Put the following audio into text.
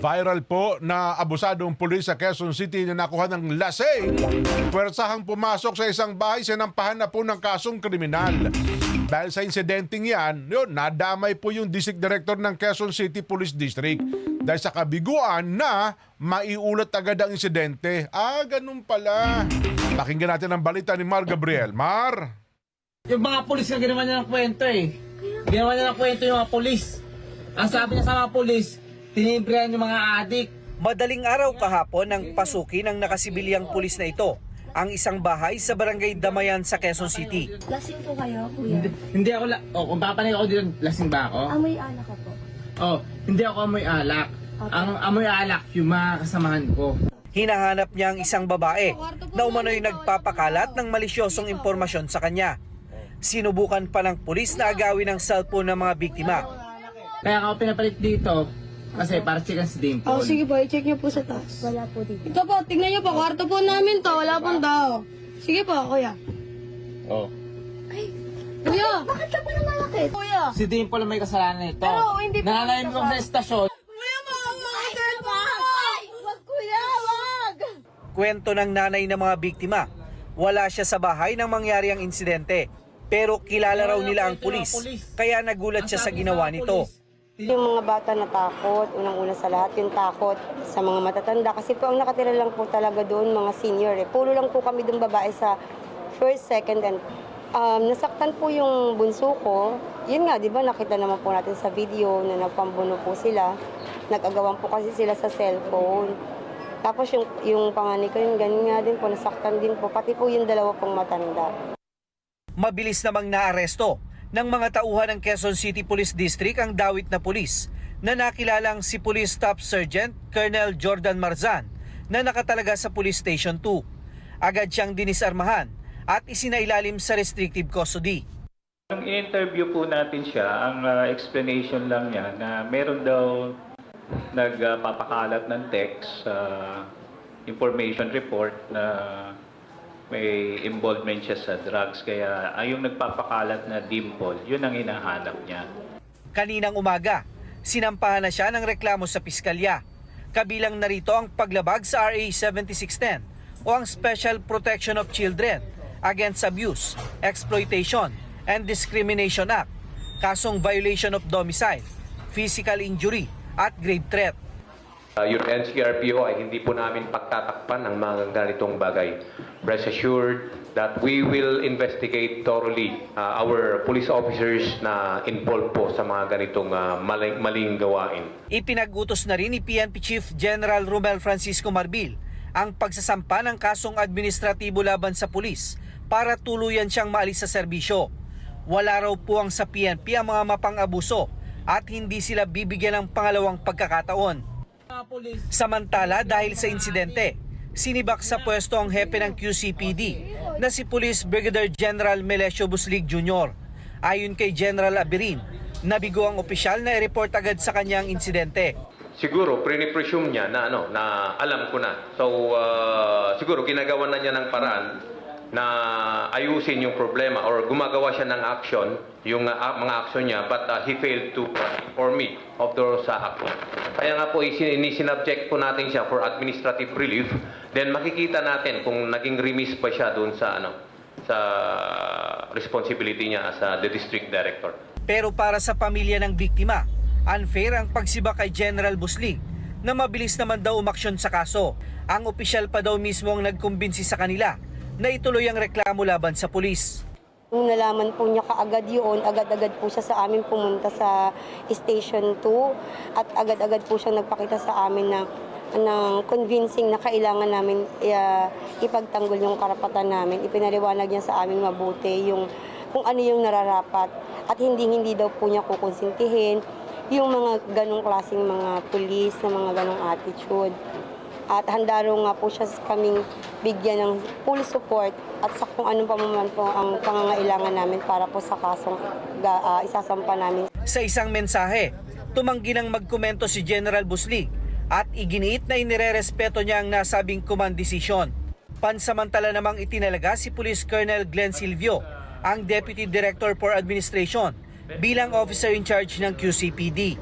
Viral po na abusadong pulis sa Quezon City na nakuha ng lasing. Puwersahang pumasok sa isang bahay, sinampahan na po ng kasong kriminal. Dahil sa insidenteng yan, nadamay po yung District Director ng Quezon City Police District. Dahil sa kabiguan na maiulat agad ang insidente. Ganun pala. Pakinggan natin ang balita ni Mar Gabriel. Mar? Yung mga pulis na ginawa niya ng kwento eh. Ginawa niya ng kwento yung mga pulis. Ang sabi niya sa mga pulis, tinibrihan yung mga adik. Madaling araw kahapon nang pasukin ng nakasibilyang pulis na ito ang isang bahay sa barangay Damayan sa Quezon City. Lasing po kayo, kuya? Hindi ako, kung papanay ako dito, lasing ba ako? Amoy alak ka po. Hindi ako amoy alak. Ang amoy alak, yung mga kasamahan ko. Hinahanap niya ang isang babae na umano'y nagpapakalat ng malisyosong impormasyon sa kanya. Sinubukan pa ng pulis na agawin ang cellphone ng mga biktima. Kaya ako pinapalit dito, kasi para checkan si Dimple. Sige po, i-check niyo po sa taas. Wala po dito. Ito po, tingnan niyo po, kwarto po namin to, wala pong tao. Sige po, kuya. Kuya! Bakit ka po namalakit? Kuya! Si Dimple ang may kasalanan nito. Pero hindi po Nananayin ko sa estasyon. Kuya, mga girlfriend! Wag, kuya, wag! Kwento ng nanay ng mga biktima, wala siya sa bahay nang mangyari ang insidente. Pero kilala raw nila ang pulis, kaya nagulat siya sa ginawa nito. Yung mga bata natakot, unang-una sa lahat, yung takot sa mga matatanda. Kasi po ang nakatira lang po talaga doon, mga senior. Puro lang po kami doon babae sa first, second, and nasaktan po yung bunso ko. Yun nga, di ba, nakita naman po natin sa video na nagpambuno po sila. Nag-agawan po kasi sila sa cellphone. Tapos yung panganay ko, yung ganun nga din po, nasaktan din po. Pati po yung dalawa pong matanda. Mabilis namang naaresto ng mga tauhan ng Quezon City Police District ang dawit na pulis na nakilalang si Police Staff Sergeant Colonel Jordan Marzan na nakatalaga sa Police Station 2. Agad siyang dinisarmahan at isinailalim sa restrictive custody. Nung i-interview po natin siya, ang explanation lang niya na meron daw nagpapakalat ng text, information report na may involvement siya sa drugs. Kaya yung nagpapakalat na Dimple, yun ang hinahanap niya. Kaninang umaga, sinampahan na siya ng reklamo sa piskalya. Kabilang narito ang paglabag sa RA 7610 o ang Special Protection of Children Against Abuse, Exploitation, and Discrimination Act, kasong violation of domicile, physical injury, at grave threat. Yung NCRPO ay hindi po namin pagtatakpan ng mga ganitong bagay. Rest assured that we will investigate thoroughly our police officers na involved po sa mga ganitong maling gawain. Ipinag-utos na rin ni PNP Chief General Romel Francisco Marbil ang pagsasampa ng kasong administratibo laban sa pulis para tuluyan siyang maalis sa serbisyo. Wala raw po ang sa PNP ang mga mapang-abuso at hindi sila bibigyan ng pangalawang pagkakataon. Samantala, dahil sa insidente, sinibak sa pwesto ang hepe ng QCPD na si Police Brigadier General Melesio Buslig Jr. Ayon kay General Abirin, nabigo ang opisyal na i-report agad sa kanyang insidente. Siguro, pre-presume niya na, na alam ko na. So, siguro ginagawa na niya ng paraan na ayusin yung problema or gumagawa siya ng action, yung mga action niya, but he failed to inform me of those action. Kaya nga po, isinubject po natin siya for administrative relief, then makikita natin kung naging remiss pa siya doon sa, sa responsibility niya as the district director. Pero para sa pamilya ng biktima, unfair ang pagsibak kay General Buslig na mabilis naman daw umaksyon sa kaso. Ang opisyal pa daw mismo ang nagkumbinsi sa kanila na ituloy ang reklamo laban sa pulis. Nung nalaman po niya kaagad yun, agad-agad po siya sa amin pumunta sa Station 2 at agad-agad po siya nagpakita sa amin ng convincing na kailangan namin ipagtanggol yung karapatan namin. Ipinaliwanag niya sa amin mabuti kung ano yung nararapat at hindi daw po niya kukonsintihin yung mga ganong klaseng mga pulis na mga ganong attitude. At handa rin nga po siya kaming bigyan ng full support at sa kung anong pamuman po ang pangangailangan namin para po sa kasong isasampa namin. Sa isang mensahe, tumanggi ng magkomento si General Buslig at iginiit na inirerespeto niya ang nasabing command decision. Pansamantala namang itinalaga si Police Colonel Glenn Silvio, ang Deputy Director for Administration, bilang officer in charge ng QCPD.